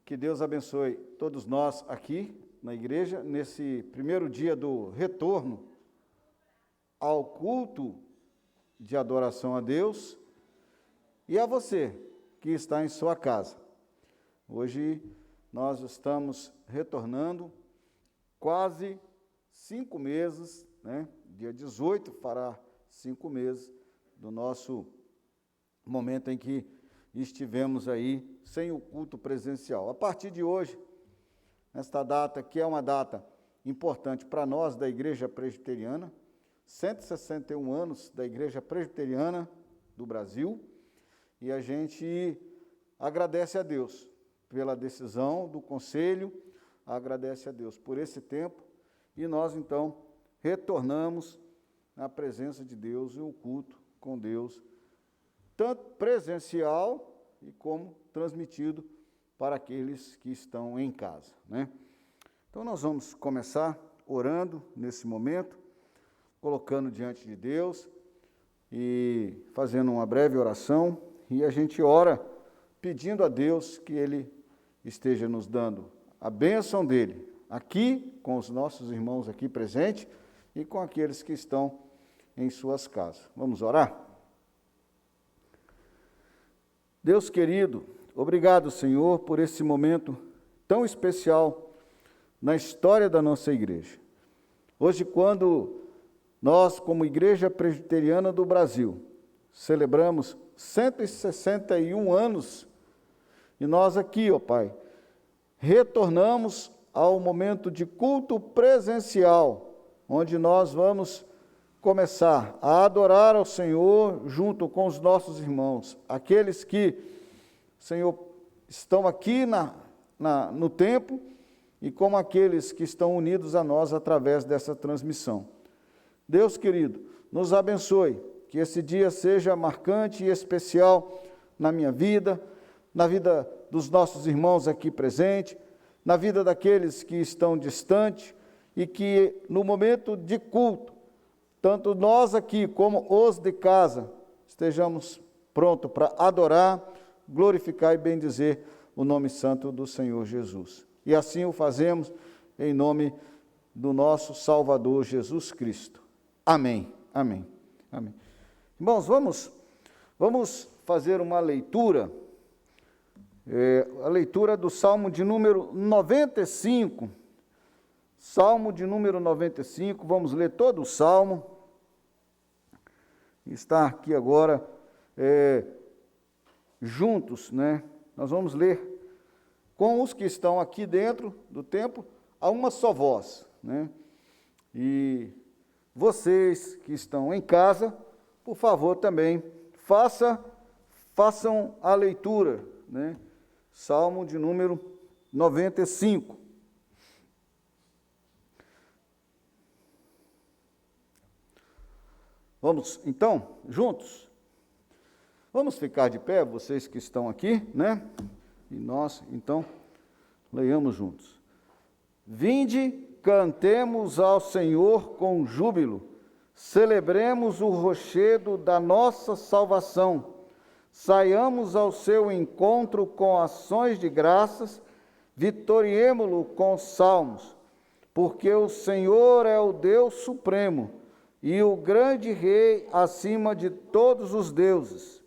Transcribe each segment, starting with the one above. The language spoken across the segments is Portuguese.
Que Deus abençoe todos nós aqui na igreja, nesse primeiro dia do retorno ao culto de adoração a Deus, e a você que está em sua casa. Hoje nós estamos retornando quase 5 meses, né? Dia 18 fará 5 meses do nosso momento em que estivemos aí sem o culto presencial. A partir de hoje, nesta data, que é uma data importante para nós da Igreja Presbiteriana, 161 anos da Igreja Presbiteriana do Brasil, e a gente agradece a Deus pela decisão do Conselho, agradece a Deus por esse tempo, e nós então retornamos na presença de Deus e o culto com Deus, tanto presencial e como transmitido para aqueles que estão em casa, né? Então nós vamos começar orando nesse momento, colocando diante de Deus e fazendo uma breve oração, e a gente ora pedindo a Deus que Ele esteja nos dando a bênção dEle, aqui com os nossos irmãos aqui presentes e com aqueles que estão em suas casas. Vamos orar? Deus querido, obrigado, Senhor, por esse momento tão especial na história da nossa igreja. Hoje, quando nós, como Igreja Presbiteriana do Brasil, celebramos 161 anos, e nós aqui, ó Pai, retornamos ao momento de culto presencial, onde nós vamos começar a adorar ao Senhor junto com os nossos irmãos, aqueles que, Senhor, estão aqui no templo e como aqueles que estão unidos a nós através dessa transmissão. Deus querido, nos abençoe, que esse dia seja marcante e especial na minha vida, na vida dos nossos irmãos aqui presentes, na vida daqueles que estão distantes e que no momento de culto, tanto nós aqui como os de casa, estejamos prontos para adorar, glorificar e bendizer o nome santo do Senhor Jesus. E assim o fazemos em nome do nosso Salvador Jesus Cristo. Amém, amém, amém. Irmãos, vamos fazer uma leitura, a leitura do Salmo de número 95, Salmo de número 95, vamos ler todo o Salmo, está aqui agora juntos, né? Nós vamos ler com os que estão aqui dentro do templo, a uma só voz, né? E vocês que estão em casa, por favor também, façam a leitura, né? Salmo de número 95. Vamos, então, juntos? Vamos ficar de pé, vocês que estão aqui, né? E nós, então, leiamos juntos. Vinde, cantemos ao Senhor com júbilo, celebremos o rochedo da nossa salvação, saiamos ao seu encontro com ações de graças, vitoriemo-lo com salmos, porque o Senhor é o Deus supremo, e o grande Rei acima de todos os deuses.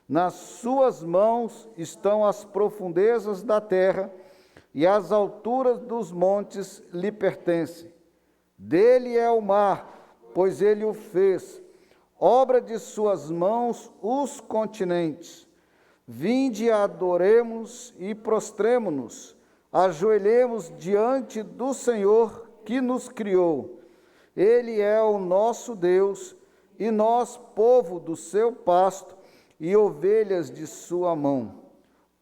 Nas suas mãos estão as profundezas da terra, e as alturas dos montes lhe pertencem. Dele é o mar, pois ele o fez, obra de suas mãos os continentes. Vinde, adoremos e prostremo-nos, ajoelhemos diante do Senhor que nos criou. Ele é o nosso Deus, e nós, povo do seu pasto, e ovelhas de sua mão.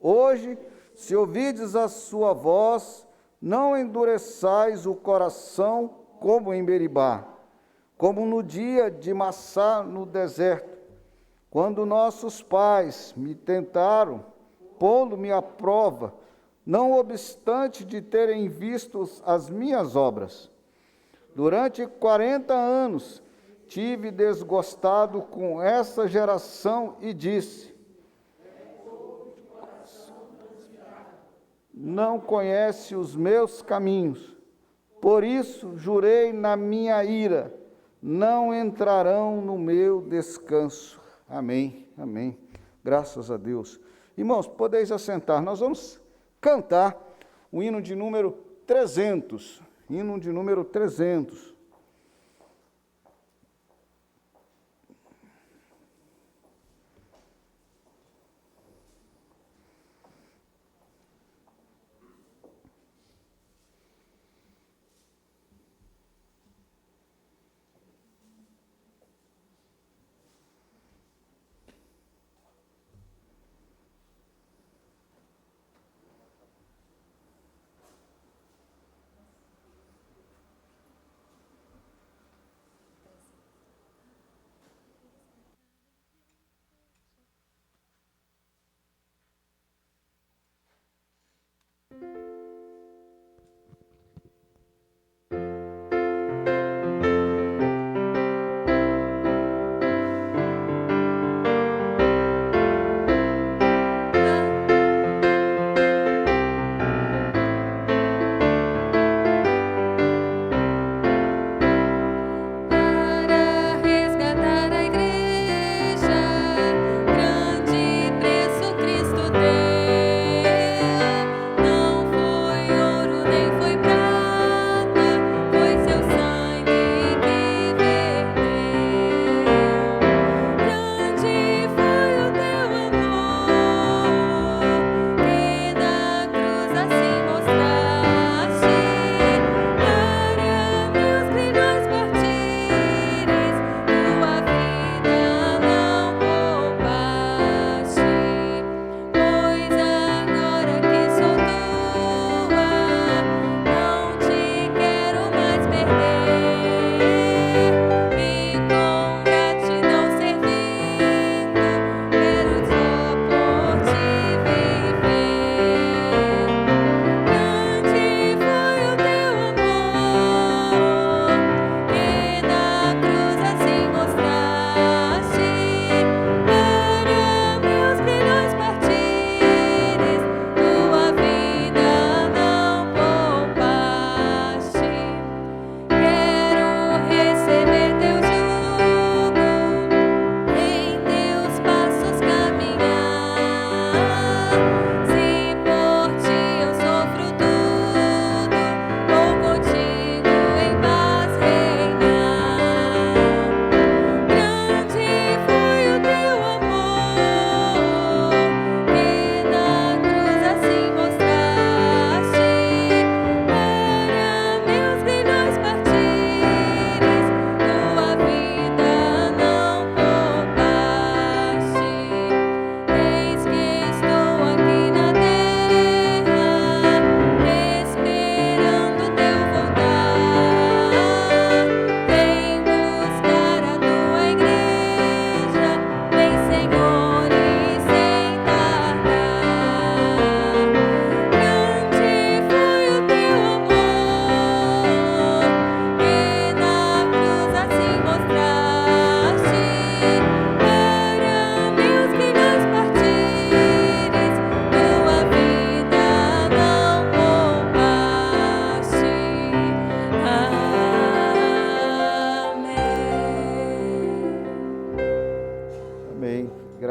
Hoje, se ouvides a sua voz, não endureçais o coração como em Meribá, como no dia de Massá no deserto, quando nossos pais me tentaram, pondo-me à prova, não obstante de terem visto as minhas obras. Durante 40 anos tive desgostado com essa geração e disse: não conhece os meus caminhos. Por isso jurei na minha ira, não entrarão no meu descanso. Amém, amém. Graças a Deus. Irmãos, podeis assentar. Nós vamos cantar o hino de número 300. Hino de número 300.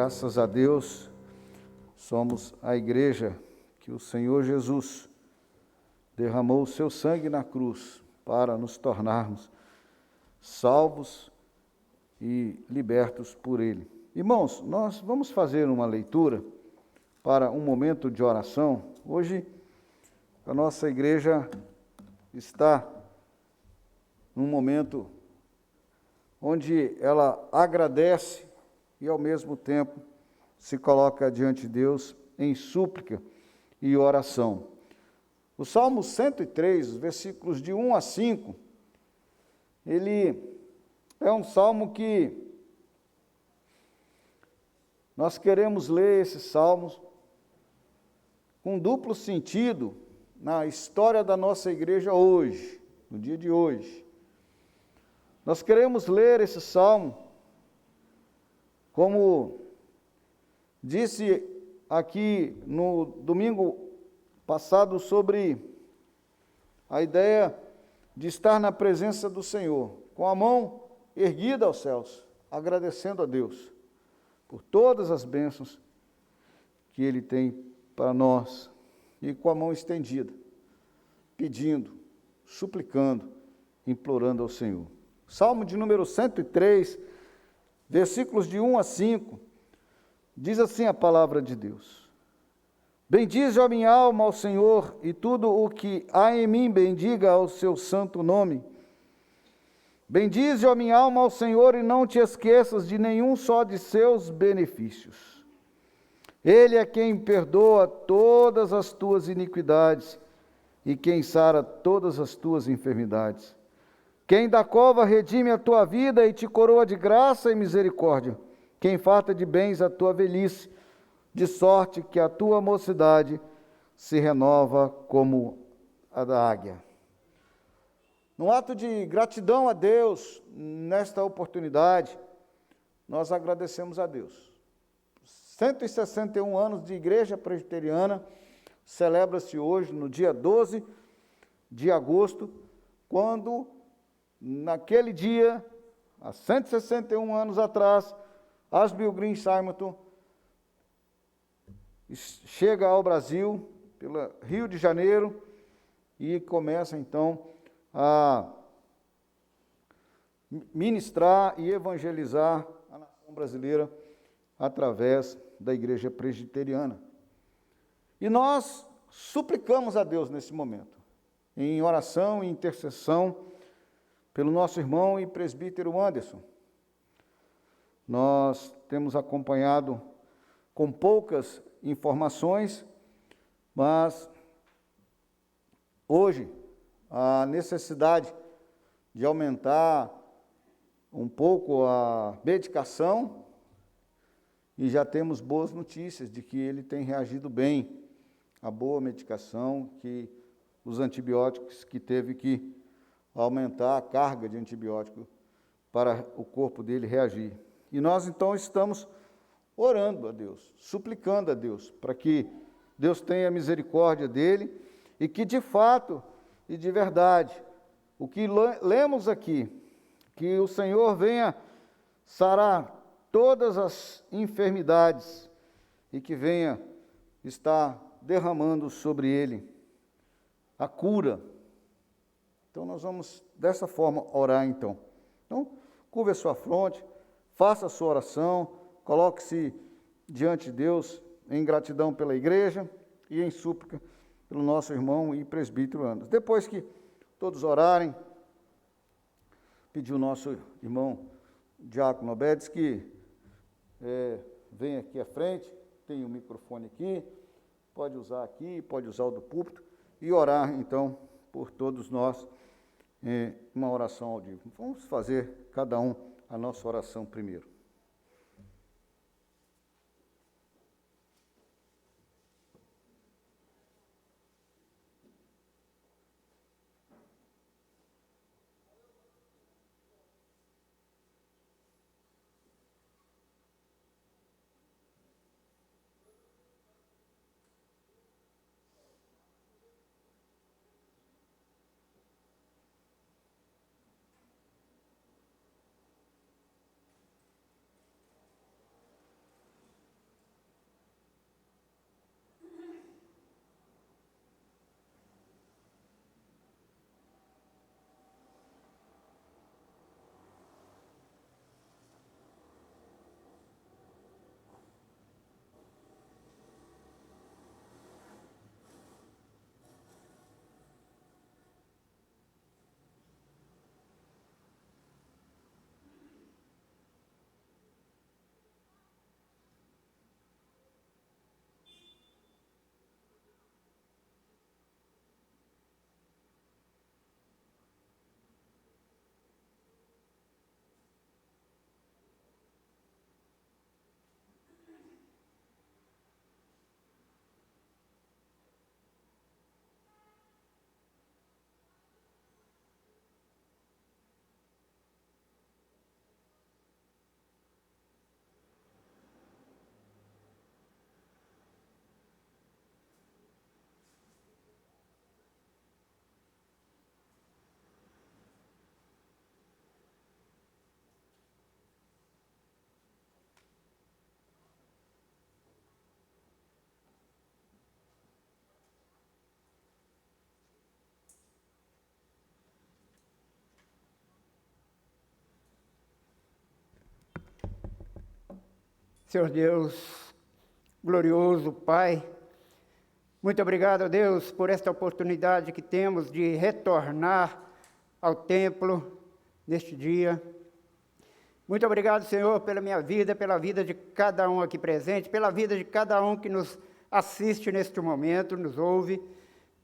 Graças a Deus, somos a igreja que o Senhor Jesus derramou o seu sangue na cruz para nos tornarmos salvos e libertos por Ele. Irmãos, nós vamos fazer uma leitura para um momento de oração. Hoje, a nossa igreja está num momento onde ela agradece e, ao mesmo tempo, se coloca diante de Deus em súplica e oração. O Salmo 103, versículos de 1 a 5, ele é um salmo que nós queremos ler esses salmos com duplo sentido na história da nossa igreja hoje, no dia de hoje. Nós queremos ler esse salmo como disse aqui no domingo passado sobre a ideia de estar na presença do Senhor, com a mão erguida aos céus, agradecendo a Deus por todas as bênçãos que Ele tem para nós, e com a mão estendida, pedindo, suplicando, implorando ao Senhor. Salmo de número 103, versículos de 1 a 5, diz assim a palavra de Deus: Bendize a minha alma ao Senhor, e tudo o que há em mim bendiga ao seu santo nome. Bendize a minha alma ao Senhor, e não te esqueças de nenhum só de seus benefícios. Ele é quem perdoa todas as tuas iniquidades e quem sara todas as tuas enfermidades. Quem da cova redime a tua vida e te coroa de graça e misericórdia. Quem farta de bens a tua velhice, de sorte que a tua mocidade se renova como a da águia. No ato de gratidão a Deus, nesta oportunidade, nós agradecemos a Deus. 161 anos de Igreja Presbiteriana, celebra-se hoje, no dia 12 de agosto, quando, naquele dia, há 161 anos atrás, Asbiel Green Simonton chega ao Brasil, pelo Rio de Janeiro, e começa, então, a ministrar e evangelizar a nação brasileira através da Igreja Presbiteriana. E nós suplicamos a Deus nesse momento, em oração e intercessão, pelo nosso irmão e presbítero Anderson. Nós temos acompanhado com poucas informações, mas hoje a necessidade de aumentar um pouco a medicação, e já temos boas notícias de que ele tem reagido bem à boa medicação, que os antibióticos, que teve que aumentar a carga de antibiótico para o corpo dele reagir. E nós então estamos orando a Deus, suplicando a Deus, para que Deus tenha misericórdia dele e que de fato e de verdade, o que lemos aqui, que o Senhor venha sarar todas as enfermidades e que venha estar derramando sobre ele a cura. Então nós vamos dessa forma orar então. Então, curve a sua fronte, faça a sua oração, coloque-se diante de Deus em gratidão pela igreja e em súplica pelo nosso irmão e presbítero Anderson. Depois que todos orarem, pedir o nosso irmão Diácono Obedes que venha aqui à frente, tem o microfone aqui, pode usar aqui, pode usar o do púlpito, e orar então por todos nós, uma oração ao vivo. Vamos fazer cada um a nossa oração primeiro. Senhor Deus glorioso, Pai. Muito obrigado, Deus, por esta oportunidade que temos de retornar ao templo neste dia. Muito obrigado, Senhor, pela minha vida, pela vida de cada um aqui presente, pela vida de cada um que nos assiste neste momento, nos ouve.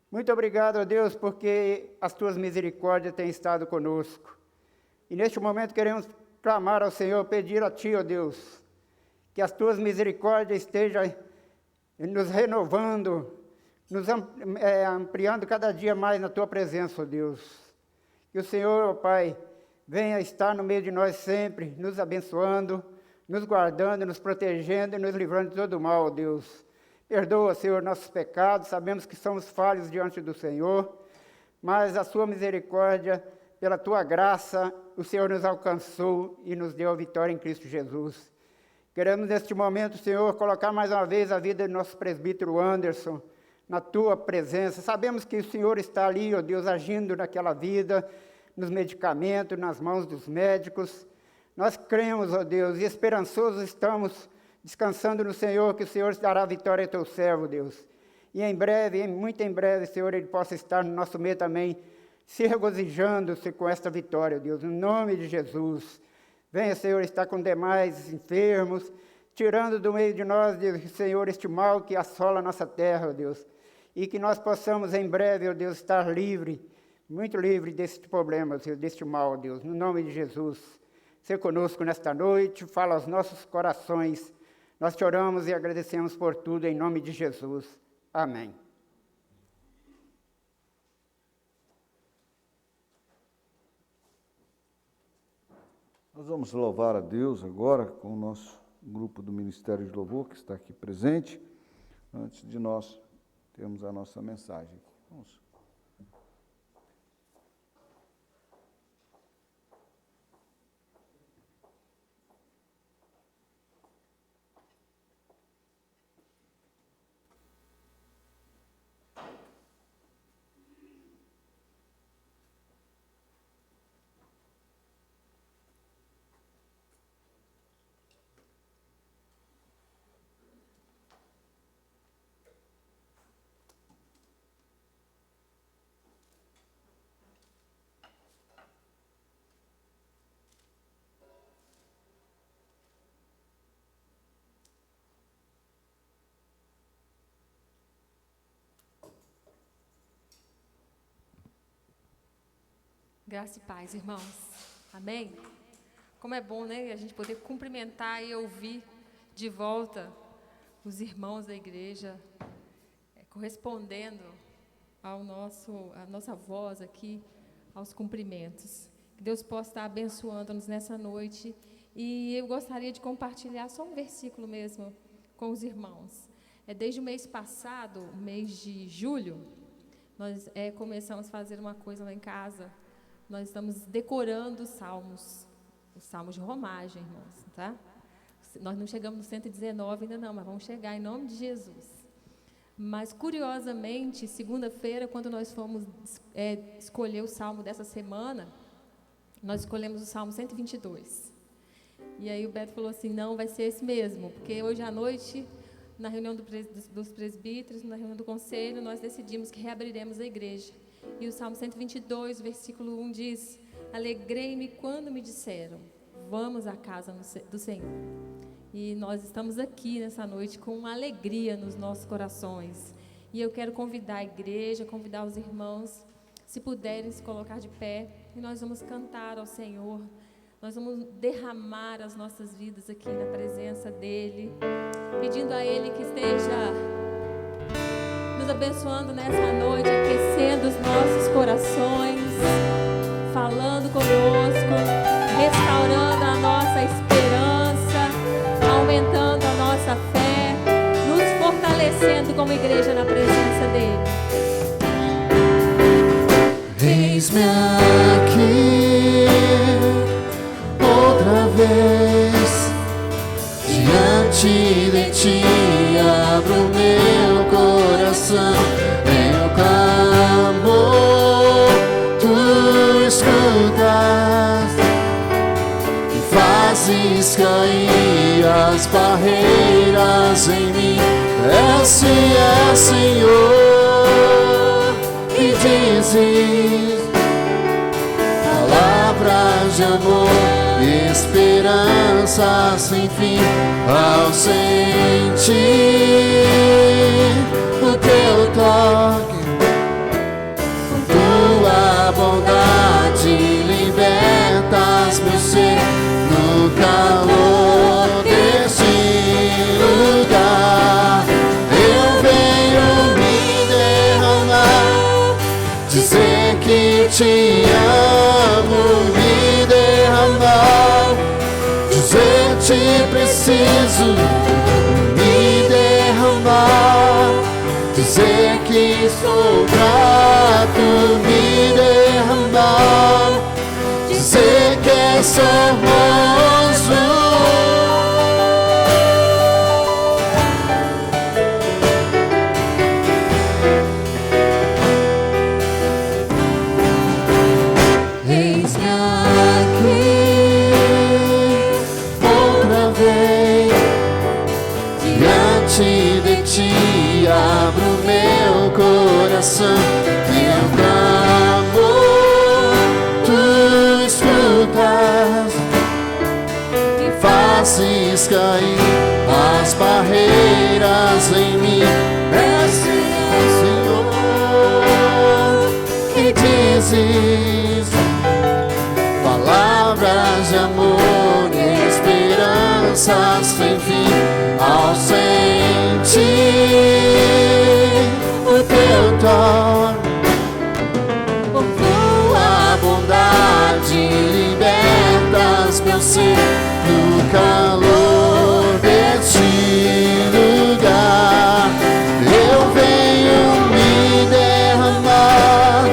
Muito obrigado, Deus, porque as Tuas misericórdias têm estado conosco. E neste momento queremos clamar ao Senhor, pedir a Ti, ó Deus, que as Tuas misericórdias estejam nos renovando, nos ampliando cada dia mais na Tua presença, ó Deus. Que o Senhor, ó Pai, venha estar no meio de nós sempre, nos abençoando, nos guardando, nos protegendo e nos livrando de todo mal, ó Deus. Perdoa, Senhor, nossos pecados, sabemos que somos falhos diante do Senhor, mas a Sua misericórdia, pela Tua graça, o Senhor nos alcançou e nos deu a vitória em Cristo Jesus. Queremos neste momento, Senhor, colocar mais uma vez a vida do nosso presbítero Anderson na Tua presença. Sabemos que o Senhor está ali, ó Deus, agindo naquela vida, nos medicamentos, nas mãos dos médicos. Nós cremos, ó Deus, e esperançosos estamos, descansando no Senhor, que o Senhor dará vitória ao Teu servo, Deus. E em breve, muito em breve, Senhor, Ele possa estar no nosso meio também, se regozijando-se com esta vitória, Deus, no nome de Jesus. Venha, Senhor, estar com demais enfermos, tirando do meio de nós, Deus, Senhor, este mal que assola a nossa terra, ó Deus. E que nós possamos em breve, ó Deus, estar livre, muito livre deste problema, Senhor, deste mal, ó Deus, no nome de Jesus. Ser conosco nesta noite, fala aos nossos corações. Nós te oramos e agradecemos por tudo, em nome de Jesus. Amém. Nós vamos louvar a Deus agora com o nosso grupo do Ministério de Louvor, que está aqui presente, antes de nós termos a nossa mensagem. Vamos. Graça e paz, irmãos. Amém? Como é bom, né, a gente poder cumprimentar e ouvir de volta os irmãos da igreja, correspondendo à nossa voz aqui, aos cumprimentos. Que Deus possa estar abençoando-nos nessa noite. E eu gostaria de compartilhar só um versículo mesmo com os irmãos. Desde o mês passado, o mês de julho, nós começamos a fazer uma coisa lá em casa. Nós estamos decorando os salmos de romagem, irmãos, tá? Nós não chegamos no 119 ainda não, mas vamos chegar em nome de Jesus. Mas, curiosamente, segunda-feira, quando nós fomos escolher o salmo dessa semana, nós escolhemos o salmo 122. E aí o Beto falou assim, não, vai ser esse mesmo, porque hoje à noite, na reunião dos presbíteros, na reunião do conselho, nós decidimos que reabriremos a igreja. E o Salmo 122, versículo 1 diz, alegrei-me quando me disseram, vamos à casa do Senhor. E nós estamos aqui nessa noite com uma alegria nos nossos corações. E eu quero convidar a igreja, convidar os irmãos, se puderem se colocar de pé, e nós vamos cantar ao Senhor. Nós vamos derramar as nossas vidas aqui na presença dEle, pedindo a Ele que esteja nos abençoando nessa noite, aquecendo os nossos corações, falando conosco, restaurando a nossa esperança, aumentando a nossa fé, nos fortalecendo como igreja na presença dEle. Eis-me aqui outra vez, diante de ti abro meu coração, meu clamor tu escutas e fazes cair as as barreiras em mim. Esse é Senhor, e dizes palavras de amor, esperança sem fim. Ao sentir o teu toque, tua bondade libertas meu ser. No calor deste lugar, eu venho me derramar, dizer que te amo, me derramar, dizer te preciso, me derramar, dizer que sou grato, me derramar, dizer que és famoso. Eis-me aqui outra vez, diante de ti abro meu coração. Meu clamor tu escutas, me fazes cair as barreiras em mim. Esse é o Senhor, que dizes palavras de amor e esperança sem fim. Ao sentir o teu toque, por tua bondade libertas meu ser. No calor deste lugar, eu venho me derramar,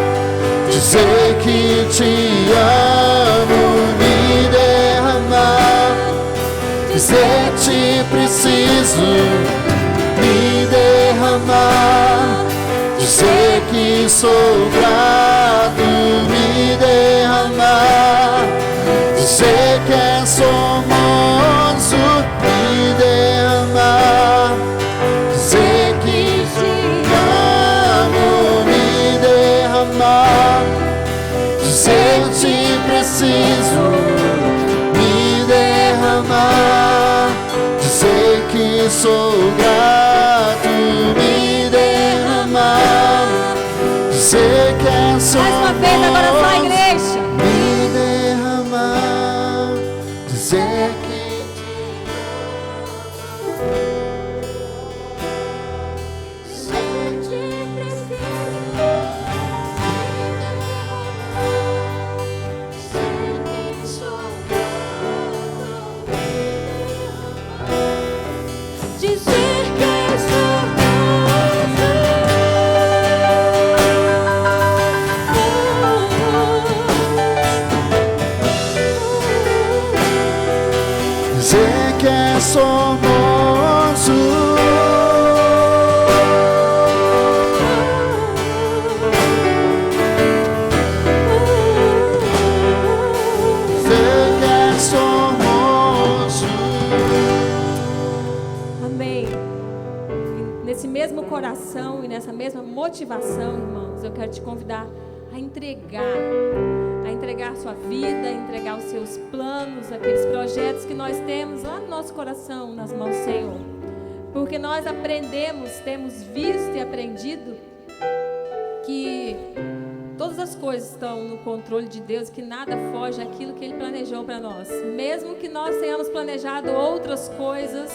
dizer que te amo, me derramar, dizer te preciso, me derramar, dizer que sou grato, me derramar, dizer que és famoso, me derramar, dizer que te amo, me derramar, dizer te preciso, me derramar, dizer que sou grato, me derramar, dizer que és famoso. Mais uma vez, agora só a igreja. Me derramar, dizer que Dizer que és dizer que és famoso. Dizer que és famoso. Amém. E nesse mesmo coração e nessa mesma motivação, irmãos, eu quero te convidar a entregar a sua vida, a entregar os seus planos, aqueles projetos que nós temos lá no nosso coração, nas mãos do Senhor. Porque nós aprendemos, temos visto e aprendido que todas as coisas estão no controle de Deus, que nada foge daquilo que Ele planejou para nós. Mesmo que nós tenhamos planejado outras coisas,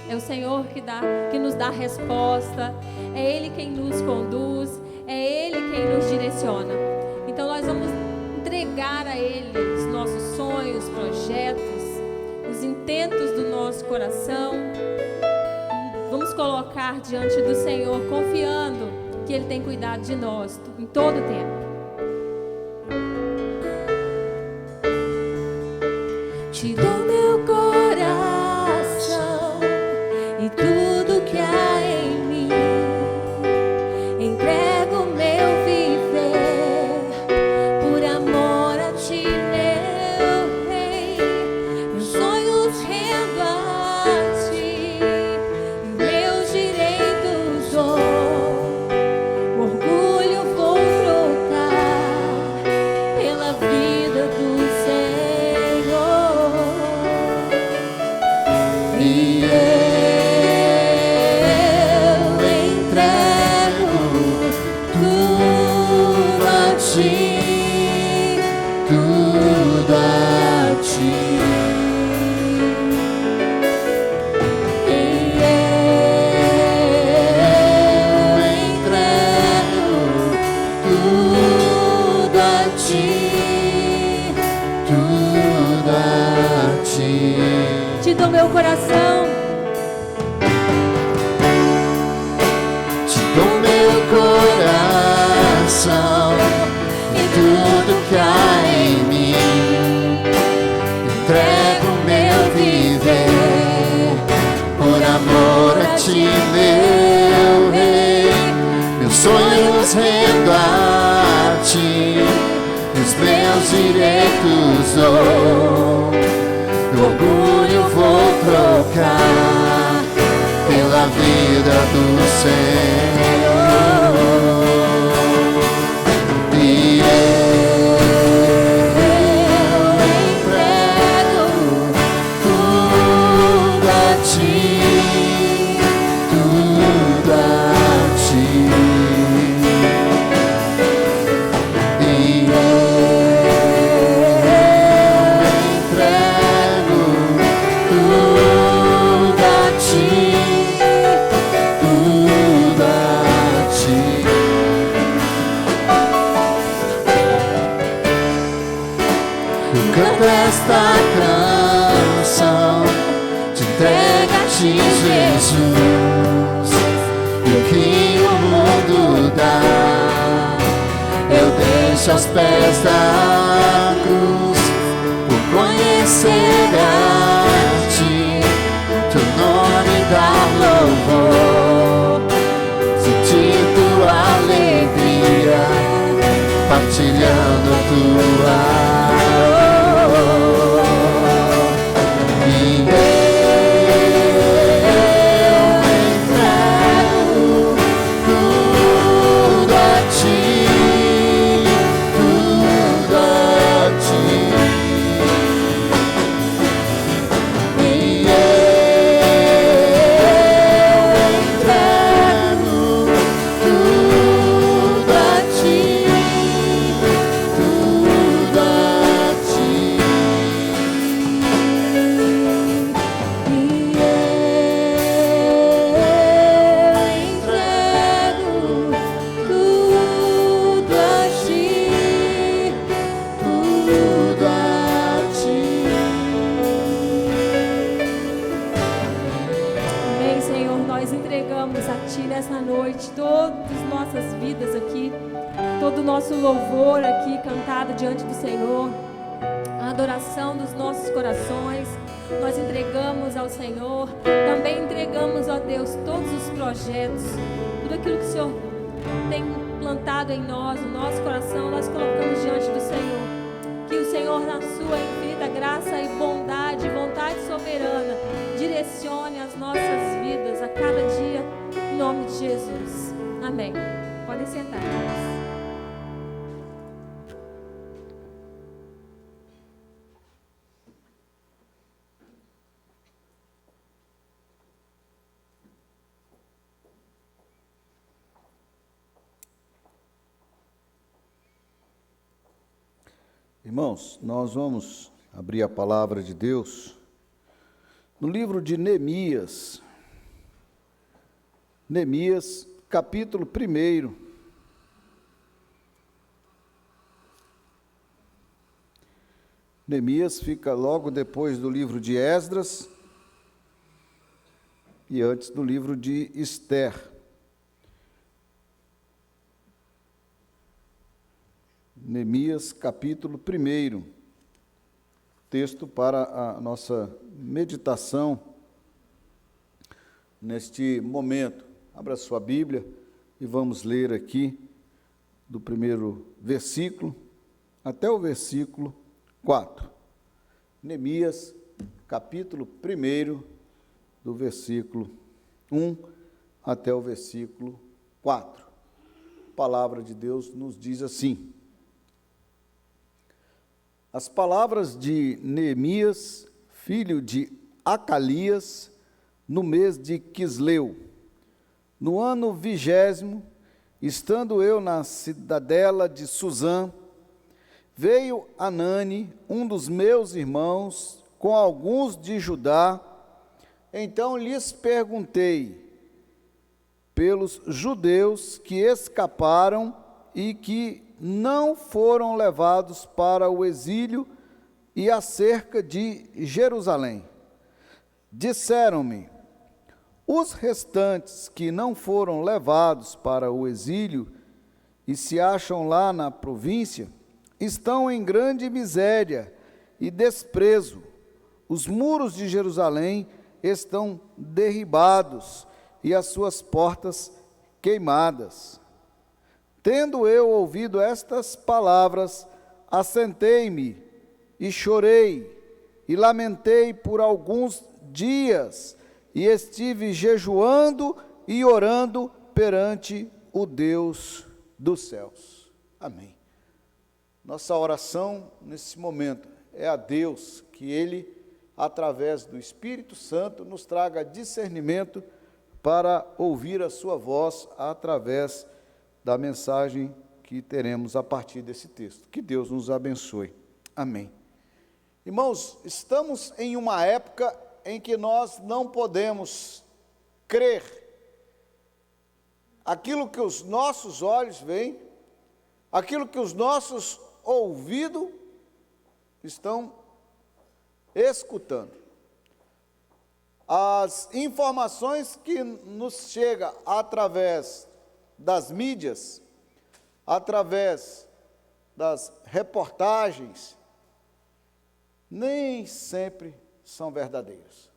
é o Senhor que nos dá a resposta, é Ele quem nos conduz, é Ele quem nos direciona. Então nós vamos entregar a Ele os nossos sonhos, projetos, os intentos do nosso coração. Vamos colocar diante do Senhor, confiando que Ele tem cuidado de nós em todo o tempo. Te dou meu coração e tudo que há em mim. Entrego meu viver por amor a ti, meu Rei. Meus sonhos rendo a ti, tudo a ti. Te dou meu coração, te dou meu coração e tudo que há em mim. Entrego meu viver por amor a ti, meu rei. Meus sonhos rendo a ti, os meus direitos dou. Orgulho vou trocar pela vida do Senhor. E eu entrego tudo a ti, tudo a ti. E esta canção te entrega a ti, Jesus, e o que o mundo dá eu deixo aos pés da cruz, por conhecer a ti, teu nome dar louvor, sentir tua alegria, partilhando a tua. Louvor aqui cantado diante do Senhor, a adoração dos nossos corações, nós entregamos ao Senhor, também entregamos, ó Deus, todos os projetos, tudo aquilo que o Senhor tem plantado em nós, no nosso coração, nós colocamos diante do Senhor. Que o Senhor, na sua infinita graça e bondade, vontade soberana, direcione as nossas vidas a cada dia, em nome de Jesus. Amém. Podem sentar, irmãos. Irmãos, nós vamos abrir a palavra de Deus no livro de Neemias. Neemias, capítulo 1. Neemias fica logo depois do livro de Esdras e antes do livro de Esther. Neemias, capítulo 1, texto para a nossa meditação neste momento. Abra sua Bíblia e vamos ler aqui do primeiro versículo até o versículo 4. Neemias, capítulo 1, do versículo 1 até o versículo 4. A palavra de Deus nos diz assim: As palavras de Neemias, filho de Acalias, no mês de Quisleu, no ano 20º, estando eu na cidadela de Suzã, veio Anani, um dos meus irmãos, com alguns de Judá. Então lhes perguntei pelos judeus que escaparam e que não foram levados para o exílio e acerca de Jerusalém. Disseram-me: os restantes que não foram levados para o exílio e se acham lá na província, estão em grande miséria e desprezo. Os muros de Jerusalém estão derribados e as suas portas queimadas. Tendo eu ouvido estas palavras, assentei-me e chorei e lamentei por alguns dias e estive jejuando e orando perante o Deus dos céus. Amém. Nossa oração nesse momento é a Deus que Ele, através do Espírito Santo, nos traga discernimento para ouvir a sua voz através da mensagem que teremos a partir desse texto. Que Deus nos abençoe. Amém. Irmãos, estamos em uma época em que nós não podemos crer aquilo que os nossos olhos veem, aquilo que os nossos ouvidos estão escutando. As informações que nos chegam através das mídias, através das reportagens, nem sempre são verdadeiras.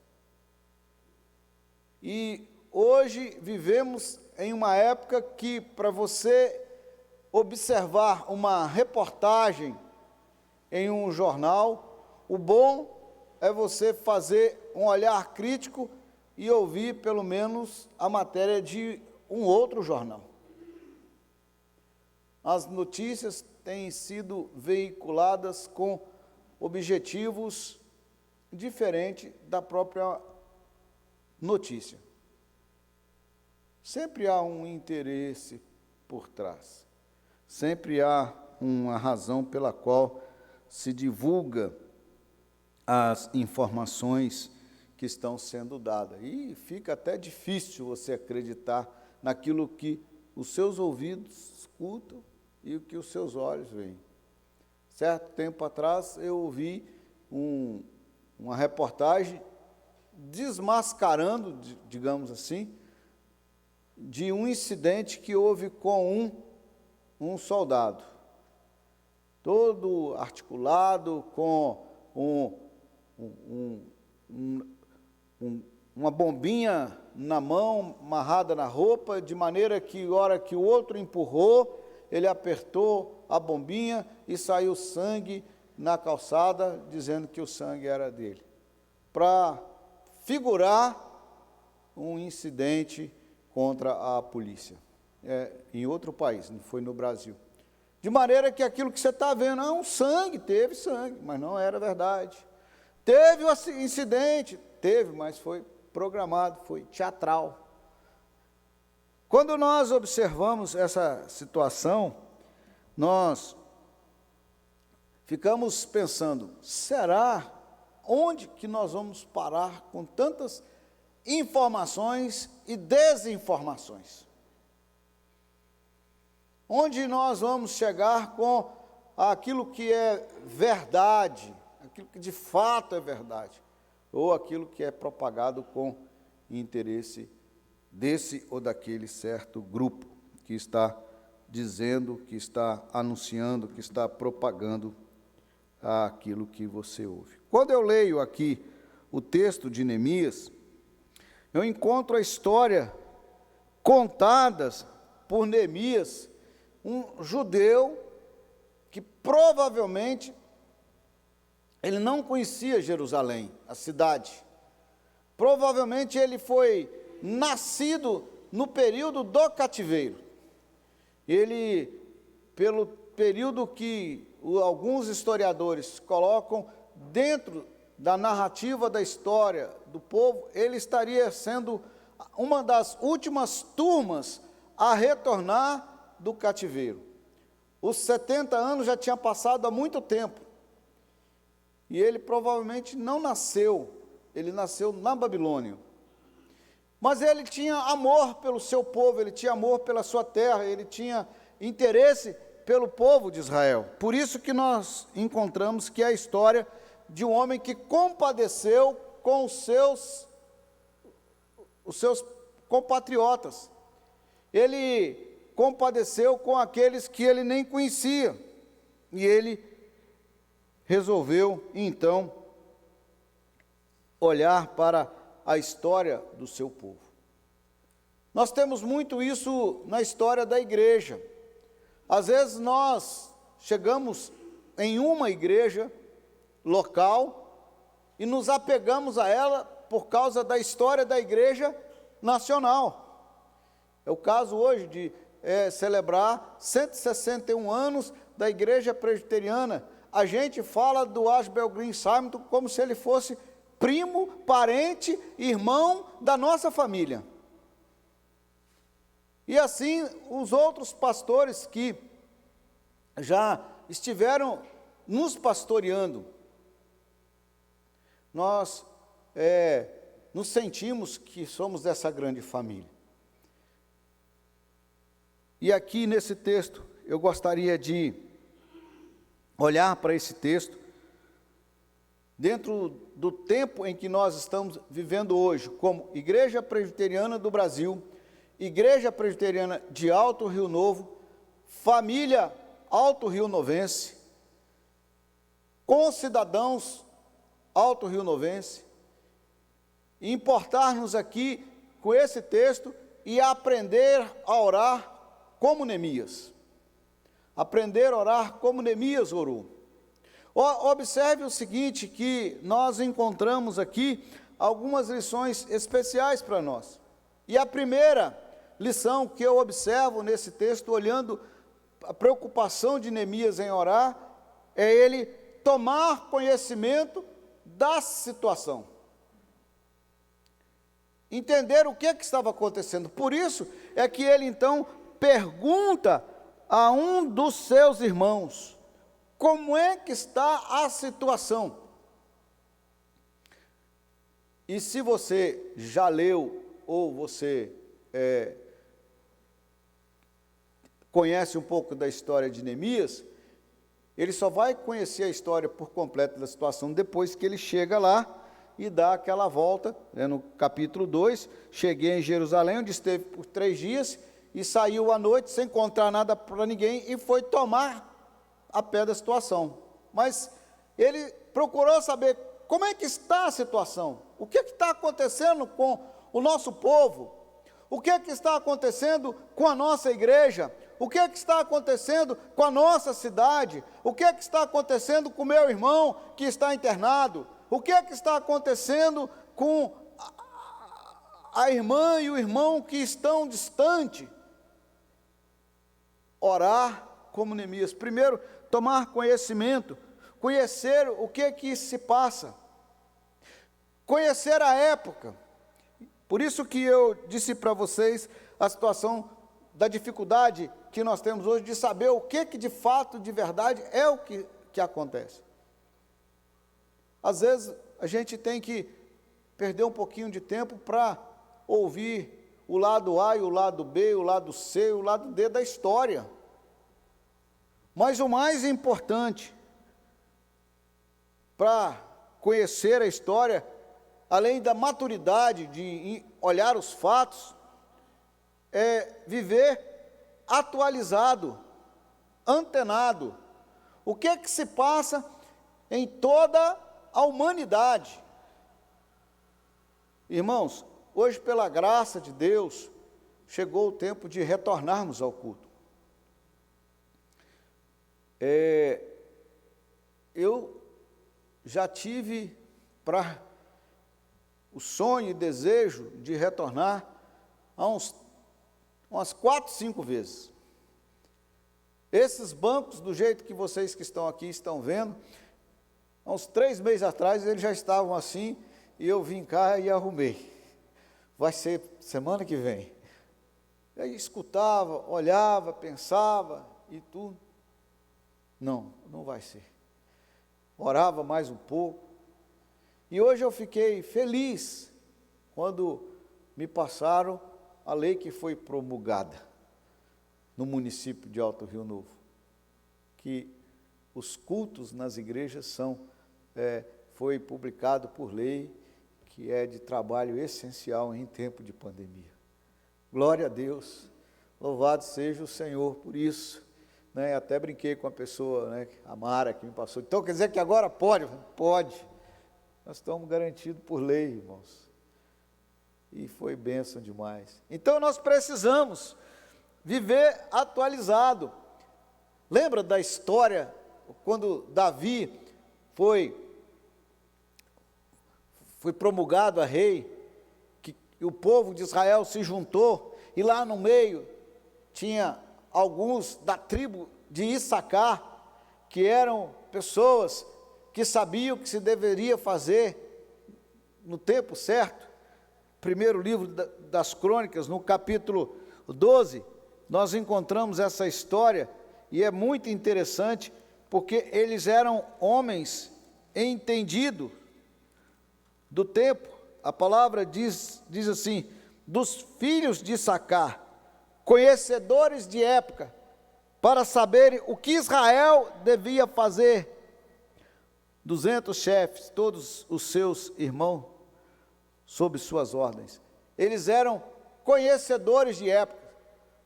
E hoje vivemos em uma época que, para você observar uma reportagem em um jornal, o bom é você fazer um olhar crítico e ouvir pelo menos a matéria de um outro jornal. As notícias têm sido veiculadas com objetivos diferentes da própria notícia. Sempre há um interesse por trás. Sempre há uma razão pela qual se divulga as informações que estão sendo dadas. E fica até difícil você acreditar naquilo que os seus ouvidos escutam e o que os seus olhos veem. Certo tempo atrás eu ouvi uma reportagem desmascarando, digamos assim, de um incidente que houve com um soldado, todo articulado, com uma bombinha na mão, amarrada na roupa, de maneira que, na hora que o outro empurrou, ele apertou a bombinha e saiu sangue na calçada, dizendo que o sangue era dele, para figurar um incidente contra a polícia, em outro país, não foi no Brasil. De maneira que aquilo que você está vendo, teve sangue, mas não era verdade. Teve o incidente, mas foi programado, foi teatral. Quando nós observamos essa situação, nós ficamos pensando, será onde que nós vamos parar com tantas informações e desinformações? Onde nós vamos chegar com aquilo que é verdade, aquilo que de fato é verdade, ou aquilo que é propagado com interesse desse ou daquele certo grupo que está dizendo, que está anunciando, que está propagando aquilo que você ouve. Quando eu leio aqui o texto de Neemias, eu encontro a história contada por Neemias, um judeu que provavelmente ele não conhecia Jerusalém, a cidade. Provavelmente ele foi nascido no período do cativeiro. Ele, pelo período que alguns historiadores colocam dentro da narrativa da história do povo, ele estaria sendo uma das últimas turmas a retornar do cativeiro. Os 70 anos já tinham passado há muito tempo. E ele provavelmente não nasceu, ele nasceu na Babilônia. Mas ele tinha amor pelo seu povo, ele tinha amor pela sua terra, ele tinha interesse pelo povo de Israel. Por isso que nós encontramos que é a história de um homem que compadeceu com os seus compatriotas. Ele compadeceu com aqueles que ele nem conhecia. E ele resolveu, então, olhar para a história do seu povo. Nós temos muito isso na história da igreja. Às vezes nós chegamos em uma igreja local e nos apegamos a ela por causa da história da igreja nacional. É o caso hoje de celebrar 161 anos da igreja presbiteriana. A gente fala do Ashbel Green Simon como se ele fosse primo, parente, irmão da nossa família. E assim, os outros pastores que já estiveram nos pastoreando, nós nos sentimos que somos dessa grande família. E aqui nesse texto, eu gostaria de olhar para esse texto, dentro do tempo em que nós estamos vivendo hoje, como Igreja Presbiteriana do Brasil, Igreja Presbiteriana de Alto Rio Novo, família Alto Rio Novense, concidadãos Alto Rio Novense, e importar-nos aqui com esse texto e aprender a orar como Neemias. Aprender a orar como Neemias orou. Observe o seguinte, que nós encontramos aqui algumas lições especiais para nós. E a primeira lição que eu observo nesse texto, olhando a preocupação de Neemias em orar, é ele tomar conhecimento da situação. Entender o que estava acontecendo. Por isso é que ele então pergunta a um dos seus irmãos: como é que está a situação? E se você já leu, ou você conhece um pouco da história de Neemias, ele só vai conhecer a história por completo da situação depois que ele chega lá e dá aquela volta, no capítulo 2, cheguei em Jerusalém, onde esteve por 3 dias, e saiu à noite sem encontrar nada para ninguém, e foi tomar a pé da situação. Mas ele procurou saber como é que está a situação, o que está acontecendo com o nosso povo, o que está acontecendo com a nossa igreja, o que está acontecendo com a nossa cidade, o que está acontecendo com o meu irmão que está internado, o que está acontecendo com a irmã e o irmão que estão distantes. Orar como Neemias. Primeiro, tomar conhecimento, conhecer o que se passa, conhecer a época. Por isso que eu disse para vocês a situação da dificuldade que nós temos hoje de saber o que de fato, de verdade, é o que acontece. Às vezes a gente tem que perder um pouquinho de tempo para ouvir o lado A e o lado B, o lado C e o lado D da história. Mas o mais importante para conhecer a história, além da maturidade de olhar os fatos, é viver atualizado, antenado. O que se passa em toda a humanidade? Irmãos, hoje, pela graça de Deus, chegou o tempo de retornarmos ao culto. Eu já tive o sonho e desejo de retornar há umas 4, 5 vezes. Esses bancos, do jeito que vocês que estão aqui estão vendo, há uns 3 meses atrás eles já estavam assim, e eu vim cá e arrumei. Vai ser semana que vem. Aí escutava, olhava, pensava e tudo. Não, não vai ser. Orava mais um pouco. E hoje eu fiquei feliz quando me passaram a lei que foi promulgada no município de Alto Rio Novo, que os cultos nas igrejas foi publicado por lei, que é de trabalho essencial em tempo de pandemia. Glória a Deus, louvado seja o Senhor por isso, né? Até brinquei com a pessoa, né, a Mara, que me passou. Então quer dizer que agora pode? Pode. Nós estamos garantidos por lei, irmãos. E foi bênção demais. Então nós precisamos viver atualizado. Lembra da história quando Davi foi promulgado a rei, que o povo de Israel se juntou, e lá no meio tinha alguns da tribo de Issacar, que eram pessoas que sabiam o que se deveria fazer no tempo certo. Primeiro livro das Crônicas, no capítulo 12, nós encontramos essa história, e é muito interessante, porque eles eram homens entendidos do tempo. A palavra diz assim, dos filhos de Issacar, conhecedores de época, para saberem o que Israel devia fazer. 200 chefes, todos os seus irmãos, sob suas ordens. Eles eram conhecedores de época.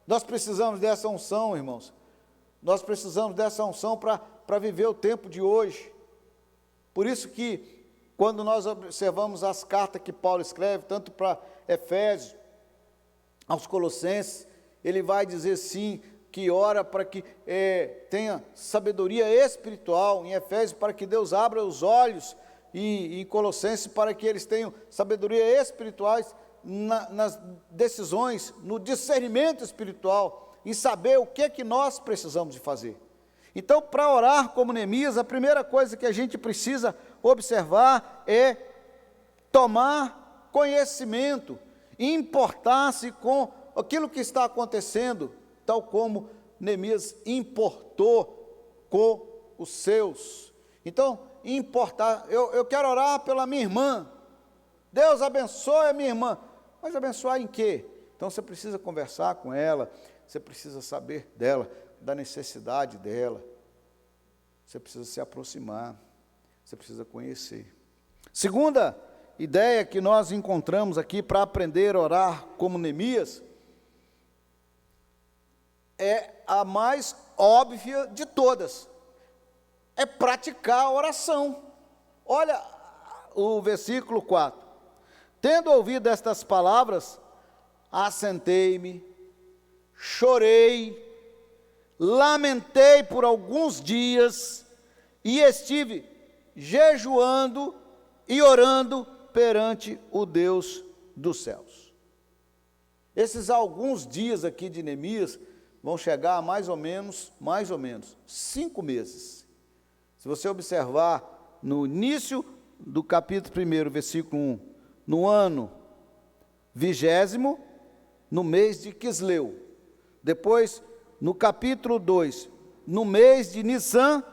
Nós precisamos dessa unção, irmãos. Nós precisamos dessa unção para viver o tempo de hoje. Por isso que, quando nós observamos as cartas que Paulo escreve, tanto para Efésios, aos Colossenses, ele vai dizer sim, que ora para que tenha sabedoria espiritual, em Efésios para que Deus abra os olhos, e em Colossenses para que eles tenham sabedoria espirituais nas decisões, no discernimento espiritual, em saber o que nós precisamos de fazer. Então, para orar como Neemias, a primeira coisa que a gente precisa observar é tomar conhecimento, importar-se com aquilo que está acontecendo, tal como Neemias importou com os seus. Então, importar, eu quero orar pela minha irmã, Deus abençoe a minha irmã, mas abençoar em quê? Então você precisa conversar com ela, você precisa saber dela, da necessidade dela, você precisa se aproximar, você precisa conhecer. Segunda ideia que nós encontramos aqui para aprender a orar como Neemias, é a mais óbvia de todas, é praticar a oração. Olha o versículo 4, tendo ouvido estas palavras, assentei-me, chorei, lamentei por alguns dias, e estive jejuando e orando perante o Deus dos céus. Esses alguns dias aqui de Neemias vão chegar a mais ou menos 5 meses. Se você observar no início do capítulo 1, versículo 1, no ano 20º, no mês de Quisleu. Depois, no capítulo 2, no mês de Nissan,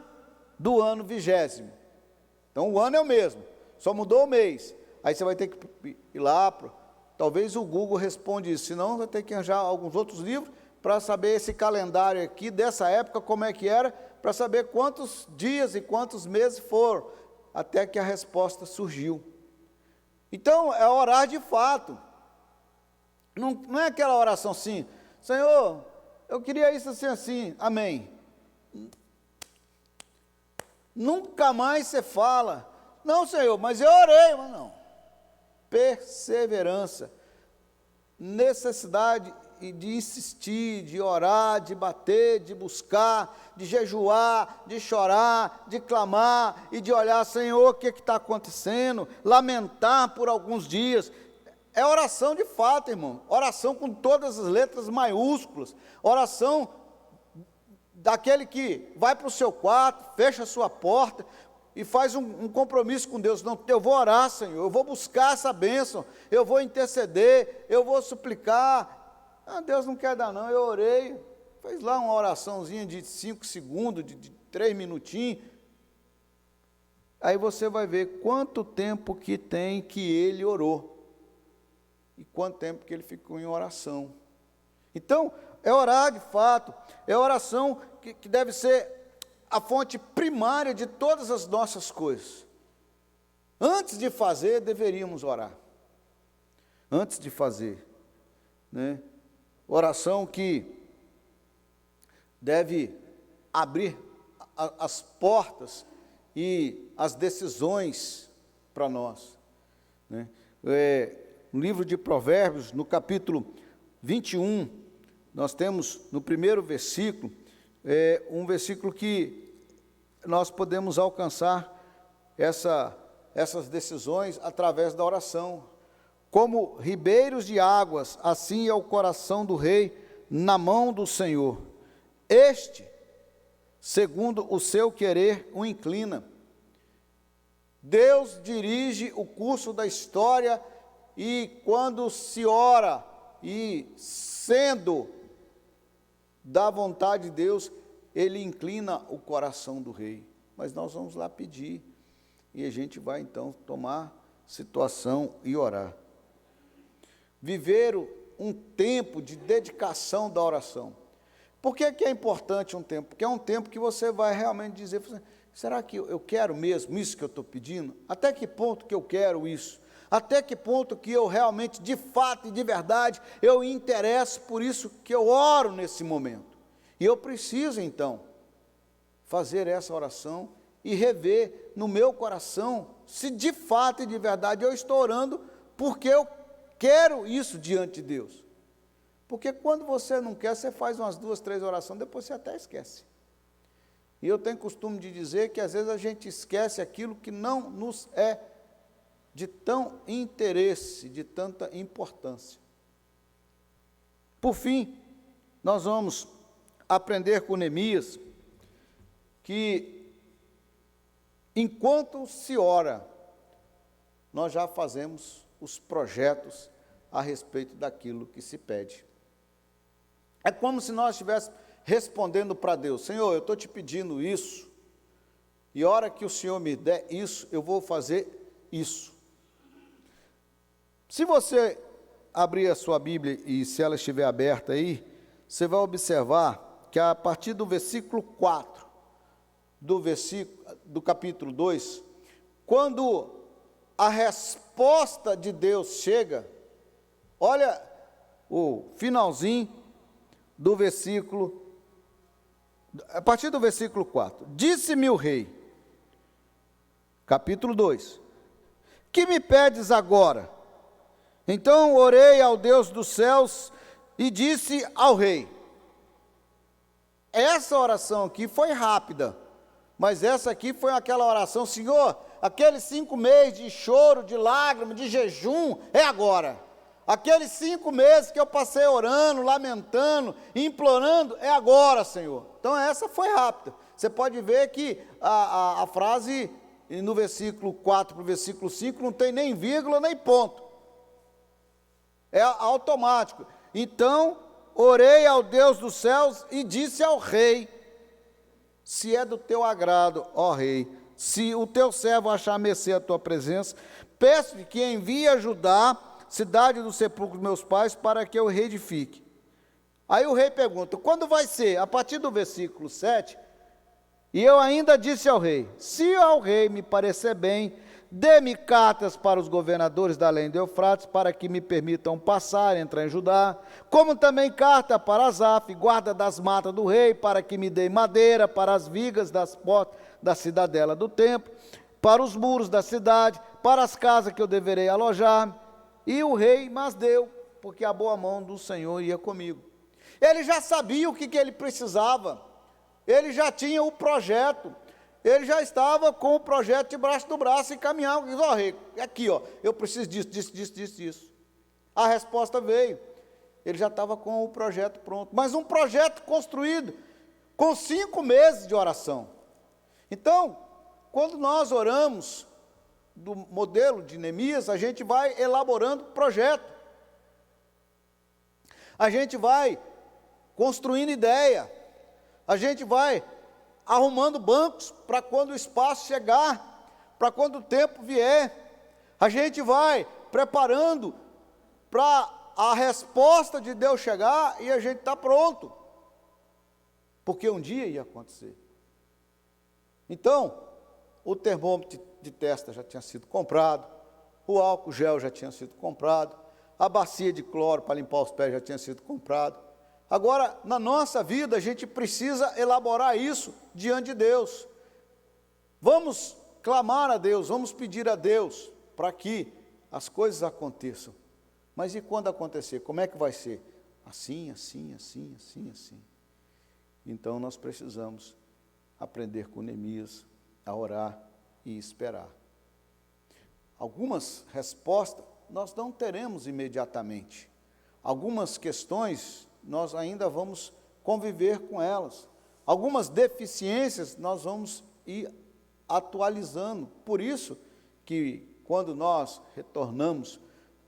do ano 20º. Então, o ano é o mesmo, só mudou o mês. Aí você vai ter que ir lá, talvez o Google responde isso, senão vai ter que arranjar alguns outros livros, para saber esse calendário aqui, dessa época, como é que era, para saber quantos dias e quantos meses foram, até que a resposta surgiu. Então, é orar de fato. Não é aquela oração assim, Senhor, eu queria isso assim, assim, amém. Nunca mais você fala, não, Senhor, mas eu orei, mas não. Perseverança, necessidade de insistir, de orar, de bater, de buscar, de jejuar, de chorar, de clamar e de olhar, Senhor, o que está acontecendo, lamentar por alguns dias. É oração de fato, irmão, oração com todas as letras maiúsculas, oração daquele que vai para o seu quarto, fecha a sua porta e faz um compromisso com Deus. Não, eu vou orar, Senhor, eu vou buscar essa bênção, eu vou interceder, eu vou suplicar. Deus não quer dar não, eu orei, fez lá uma oraçãozinha de 5 segundos, de 3 minutinhos, aí você vai ver quanto tempo que tem que ele orou, e quanto tempo que ele ficou em oração. Então, é orar de fato, é oração que deve ser a fonte primária de todas as nossas coisas. Antes de fazer, deveríamos orar. Antes de fazer, né? Oração que deve abrir as portas e as decisões para nós, né? No livro de Provérbios, no capítulo 21, nós temos no primeiro versículo, um versículo que nós podemos alcançar essas decisões através da oração. Como ribeiros de águas, assim é o coração do rei na mão do Senhor. Este, segundo o seu querer, o inclina. Deus dirige o curso da história e quando se ora e sendo da vontade de Deus, Ele inclina o coração do rei. Mas nós vamos lá pedir e a gente vai então tomar situação e orar. Viver um tempo de dedicação da oração. Por que é importante um tempo? Porque é um tempo que você vai realmente dizer, será que eu quero mesmo isso que eu estou pedindo? Até que ponto que eu quero isso? Até que ponto que eu realmente, de fato e de verdade, eu me interesso por isso que eu oro nesse momento? E eu preciso então fazer essa oração e rever no meu coração se de fato e de verdade eu estou orando porque eu quero isso diante de Deus. Porque quando você não quer, você faz umas 2, 3 orações, depois você até esquece. E eu tenho costume de dizer que às vezes a gente esquece aquilo que não nos é de tão interesse, de tanta importância. Por fim, nós vamos aprender com Neemias que enquanto se ora, nós já fazemos os projetos a respeito daquilo que se pede. É como se nós estivéssemos respondendo para Deus, Senhor, eu estou te pedindo isso, e a hora que o Senhor me der isso, eu vou fazer isso. Se você abrir a sua Bíblia, e se ela estiver aberta aí, você vai observar que a partir do versículo 4, do capítulo 2, quando a resposta de Deus chega, olha o finalzinho do versículo, a partir do versículo 4, disse-me o rei, capítulo 2, que me pedes agora? Então orei ao Deus dos céus e disse ao rei. Essa oração aqui foi rápida, mas essa aqui foi aquela oração, Senhor, aqueles 5 meses de choro, de lágrimas, de jejum, é agora. Aqueles 5 meses que eu passei orando, lamentando, implorando, é agora, Senhor. Então essa foi rápida. Você pode ver que a frase no versículo 4 para o versículo 5 não tem nem vírgula nem ponto. É automático. Então, orei ao Deus dos céus e disse ao rei, se é do teu agrado, ó rei, se o teu servo achar mercê a tua presença, peço-te que envie a Judá, cidade do sepulcro dos meus pais, para que eu reedifique. Aí o rei pergunta, quando vai ser? A partir do versículo 7, e eu ainda disse ao rei, se ao rei me parecer bem, dê-me cartas para os governadores da além do Eufrates, para que me permitam passar, entrar em Judá, como também carta para Asaf, guarda das matas do rei, para que me dê madeira para as vigas das portas da cidadela do templo, para os muros da cidade, para as casas que eu deverei alojar. E o rei mas deu, porque a boa mão do Senhor ia comigo. Ele já sabia o que ele precisava, ele já tinha o projeto, ele já estava com o projeto debaixo do braço e caminhava, e diz, ó rei, aqui ó, eu preciso disso. A resposta veio, ele já estava com o projeto pronto, mas um projeto construído com 5 meses de oração. Então, quando nós oramos do modelo de Neemias, a gente vai elaborando projeto. a gente vai construindo ideia, a gente vai arrumando bancos para quando o espaço chegar, para quando o tempo vier, a gente vai preparando para a resposta de Deus chegar e a gente está pronto, porque um dia ia acontecer. Então, o termômetro de testa já tinha sido comprado, o álcool gel já tinha sido comprado, a bacia de cloro para limpar os pés já tinha sido comprado. Agora, na nossa vida, a gente precisa elaborar isso diante de Deus. Vamos clamar a Deus, vamos pedir a Deus para que as coisas aconteçam. Mas e quando acontecer, como é que vai ser? Assim, assim, assim, assim, assim. Então nós precisamos aprender com Neemias a orar e esperar. Algumas respostas nós não teremos imediatamente. Algumas questões nós ainda vamos conviver com elas. Algumas deficiências nós vamos ir atualizando. Por isso que quando nós retornamos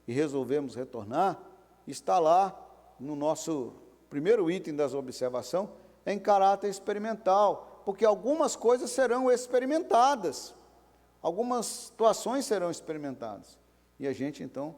e resolvemos retornar, está lá no nosso primeiro item das observações, em caráter experimental, porque algumas coisas serão experimentadas, algumas situações serão experimentadas, e a gente então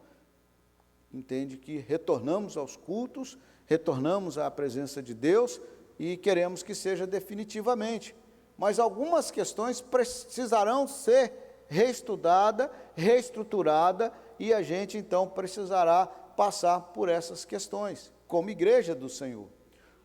entende que retornamos aos cultos, retornamos à presença de Deus e queremos que seja definitivamente, mas algumas questões precisarão ser reestudadas, reestruturadas, e a gente então precisará passar por essas questões, como igreja do Senhor.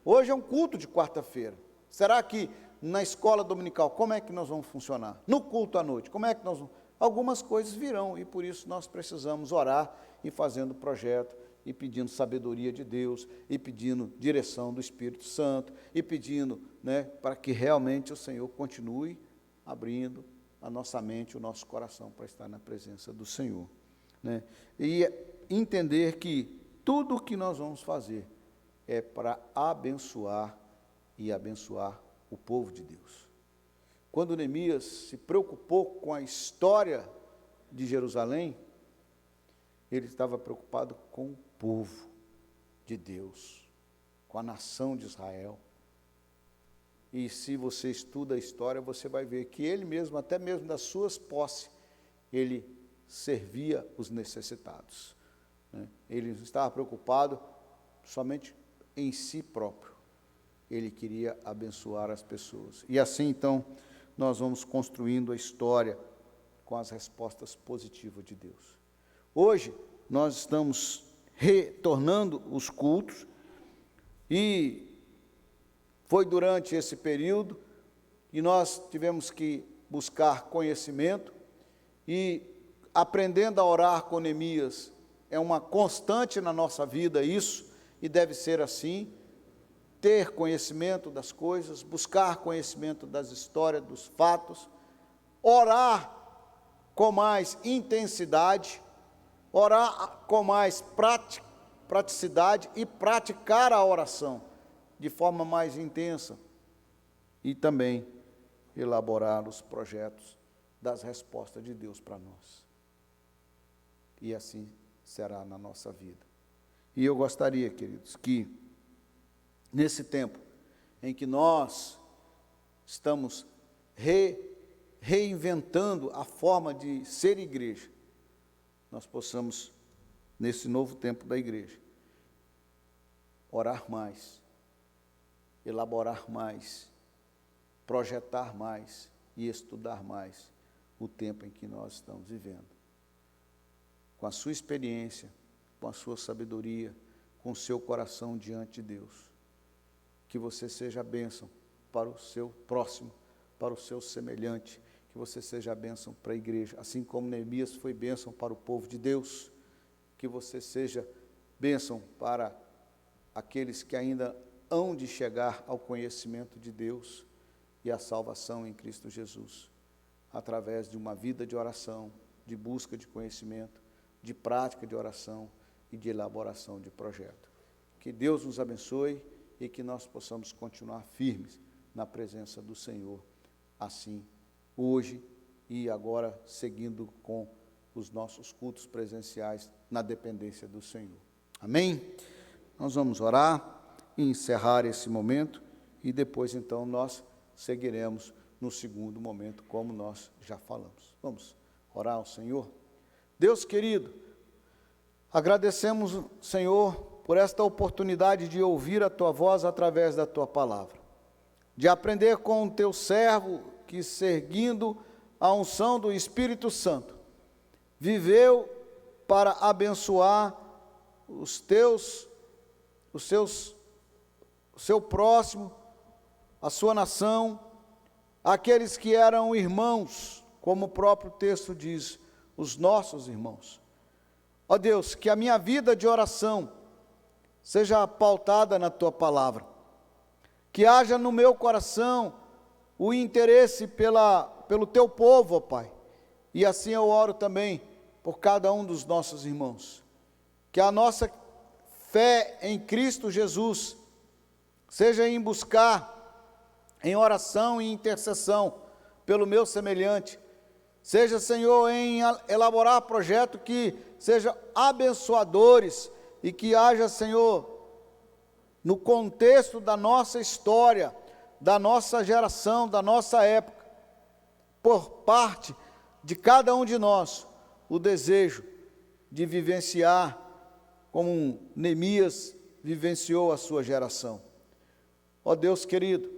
Hoje é um culto de quarta-feira. Será que na escola dominical, como é que nós vamos funcionar? No culto à noite, como é que nós vamos? Algumas coisas virão, e por isso nós precisamos orar e fazendo projeto, e pedindo sabedoria de Deus, e pedindo direção do Espírito Santo, e pedindo, para que realmente o Senhor continue abrindo a nossa mente, o nosso coração para estar na presença do Senhor. E entender que tudo o que nós vamos fazer é para abençoar e abençoar o povo de Deus. Quando Neemias se preocupou com a história de Jerusalém, ele estava preocupado com o povo de Deus, com a nação de Israel. E se você estuda a história, você vai ver que ele mesmo, até mesmo das suas posses, ele servia os necessitados. Ele não estava preocupado somente em si próprio. Ele queria abençoar as pessoas. E assim, então, nós vamos construindo a história com as respostas positivas de Deus. Hoje, nós estamos retornando os cultos, e foi durante esse período que nós tivemos que buscar conhecimento, e aprendendo a orar com Neemias é uma constante na nossa vida isso, e deve ser assim, ter conhecimento das coisas, buscar conhecimento das histórias, dos fatos, orar com mais intensidade, orar com mais praticidade e praticar a oração de forma mais intensa, e também elaborar os projetos das respostas de Deus para nós. E assim será na nossa vida. E eu gostaria, queridos, que nesse tempo em que nós estamos reinventando a forma de ser igreja, nós possamos, nesse novo tempo da igreja, orar mais, elaborar mais, projetar mais e estudar mais o tempo em que nós estamos vivendo. Com a sua experiência, com a sua sabedoria, com o seu coração diante de Deus. Que você seja bênção para o seu próximo, para o seu semelhante, que você seja bênção para a igreja, assim como Neemias foi bênção para o povo de Deus, que você seja bênção para aqueles que ainda hão de chegar ao conhecimento de Deus e à salvação em Cristo Jesus, através de uma vida de oração, de busca de conhecimento, de prática de oração e de elaboração de projeto. Que Deus nos abençoe e que nós possamos continuar firmes na presença do Senhor, assim, hoje e agora, seguindo com os nossos cultos presenciais na dependência do Senhor. Amém? nós vamos orar e encerrar esse momento, e depois então nós seguiremos no segundo momento, como nós já falamos. Vamos orar ao Senhor. Deus querido, agradecemos, Senhor, por esta oportunidade de ouvir a Tua voz através da Tua palavra, de aprender com o Teu servo que, seguindo a unção do Espírito Santo, viveu para abençoar o seu próximo, a sua nação, aqueles que eram irmãos, como o próprio texto diz, os nossos irmãos. Ó Deus, que a minha vida de oração seja pautada na Tua palavra, que haja no meu coração o interesse pelo Teu povo, ó Pai, e assim eu oro também por cada um dos nossos irmãos, que a nossa fé em Cristo Jesus seja em buscar, em oração e intercessão pelo meu semelhante, seja, Senhor, em elaborar projetos que sejam abençoadores e que haja, Senhor, no contexto da nossa história, da nossa geração, da nossa época, por parte de cada um de nós, o desejo de vivenciar como Neemias vivenciou a sua geração. Ó Deus querido,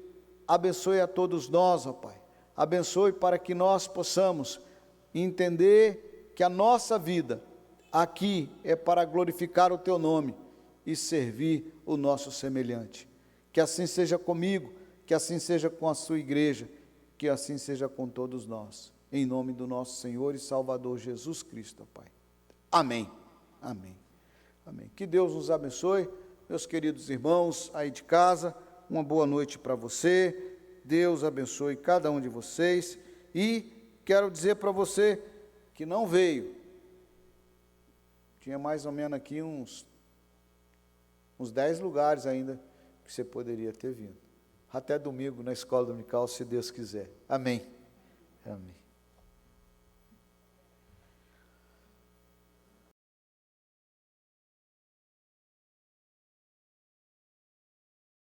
abençoe a todos nós, ó Pai. Abençoe para que nós possamos entender que a nossa vida aqui é para glorificar o Teu nome e servir o nosso semelhante. Que assim seja comigo, que assim seja com a sua igreja, que assim seja com todos nós. Em nome do nosso Senhor e Salvador Jesus Cristo, Pai. Amém. Amém. Amém. Que Deus nos abençoe, meus queridos irmãos aí de casa. Uma boa noite para você. Deus abençoe cada um de vocês. E quero dizer para você que não veio. Tinha mais ou menos aqui uns 10 lugares ainda que você poderia ter vindo. Até domingo na escola dominical, se Deus quiser. Amém. Amém.